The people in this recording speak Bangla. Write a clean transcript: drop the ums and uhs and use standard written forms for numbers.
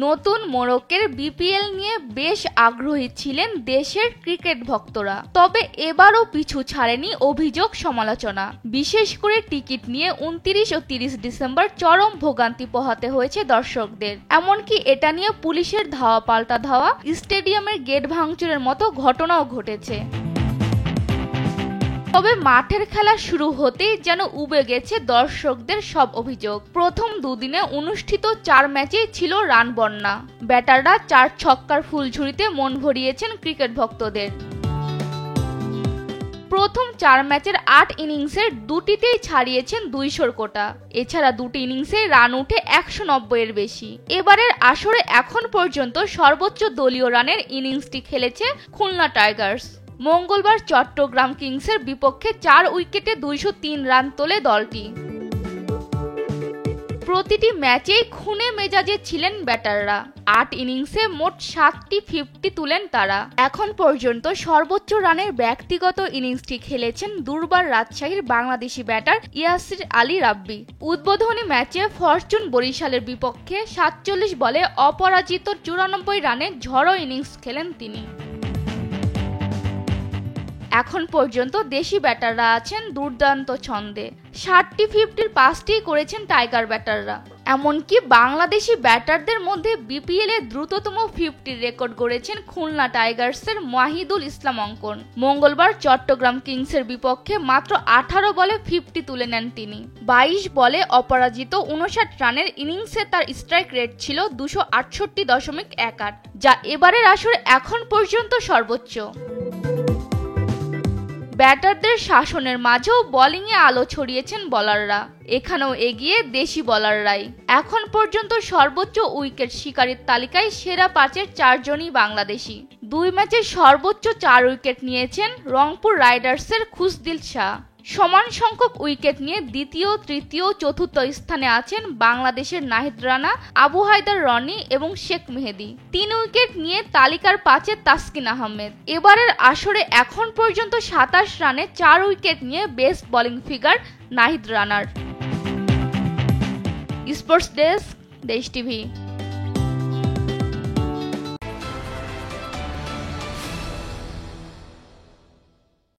নতুন মোড়কের বিপিএল নিয়ে বেশ আগ্রহী ছিলেন দেশের ক্রিকেট ভক্তরা, তবে এবারও পিছু ছাড়েনি অভিযোগ সমালোচনা। বিশেষ করে টিকিট নিয়ে 29 ও 30 ডিসেম্বর চরম ভোগান্তি পোহাতে হয়েছে দর্শকদের। এমনকি এটা নিয়ে পুলিশের ধাওয়া পাল্টা ধাওয়া, স্টেডিয়ামের গেট ভাঙচুরের মতো ঘটনাও ঘটেছে। তবে মাঠের খেলা শুরু হতেই যেন উবে গেছে দর্শকদের সব অভিযোগ। প্রথম দুদিনে অনুষ্ঠিত 4 ম্যাচেই ছিল রান বন্যা। ব্যাটাররা 4 ছক্কার ফুলঝুরিতে মন ভরিয়েছেন ক্রিকেট ভক্তদের। প্রথম 4 ম্যাচের 8 ইনিংসের 2টিতেই ছাড়িয়েছেন 200 কোটা। এছাড়া 2টি ইনিংসে রান উঠে 190 এর বেশি। এবারের আসরে এখন পর্যন্ত সর্বোচ্চ দলীয় রানের ইনিংসটি খেলেছে খুলনা টাইগার্স। মঙ্গলবার চট্টগ্রাম কিংসের বিপক্ষে 4 উইকেটে 203 রান তোলে দলটি। প্রতিটি ম্যাচেই খুনে মেজাজে ছিলেন ব্যাটাররা। 8 ইনিংসে মোট 7টি 50 তুলেন তারা। এখন পর্যন্ত সর্বোচ্চ রানের ব্যক্তিগত ইনিংসটি খেলেছেন দুর্বার রাজশাহীর বাংলাদেশি ব্যাটার ইয়াসির আলী রাব্বি। উদ্বোধনী ম্যাচে ফরচুন বরিশালের বিপক্ষে 47 বলে অপরাজিত 94 রানে ঝড়ো ইনিংস খেলেন তিনি। এখন পর্যন্ত দেশি ব্যাটাররা আছেন দুর্দান্ত ছন্দে। 60টি 50-র 5টিই করেছেন টাইগার ব্যাটাররা। এমনকি বাংলাদেশি ব্যাটারদের মধ্যে বিপিএল এ দ্রুততম 50-র রেকর্ড গড়েছেন খুলনা টাইগার্সের মাহিদুল ইসলাম অঙ্কন। মঙ্গলবার চট্টগ্রাম কিংসের বিপক্ষে মাত্র 18 বলে 50 তুলে নেন তিনি। 22 বলে অপরাজিত 59 রানের ইনিংসে তার স্ট্রাইক রেট ছিল 268.18, যা এবারের আসরে এখন পর্যন্ত সর্বোচ্চ। ব্যাটারদের শাসনের মাঝেও বোলিংয়ে আলো ছড়িয়েছেন বোলাররা। এখানেও এগিয়ে দেশি বোলাররাই। এখন পর্যন্ত সর্বোচ্চ উইকেট শিকারীর তালিকায় সেরা 5-এর 4 জনই বাংলাদেশি। 2 ম্যাচে সর্বোচ্চ 4 উইকেট নিয়েছেন রংপুর রাইডার্সের খুশদিল শাহ। সমান সংখ্যক উইকেট নিয়ে দ্বিতীয়, তৃতীয়, চতুর্থ স্থানে আছেন বাংলাদেশের নাহিদ রানা, আবু হায়দার রনি এবং শেখ মেহেদী। 3 উইকেট নিয়ে তালিকার 5-এ তাসকিন আহমেদ। এবারের আসরে এখন পর্যন্ত 27 রানে 4 উইকেট নিয়ে বেস্ট বোলিং ফিগার নাহিদ রানার। স্পোর্টস ডেস্ক, দেশ টিভি।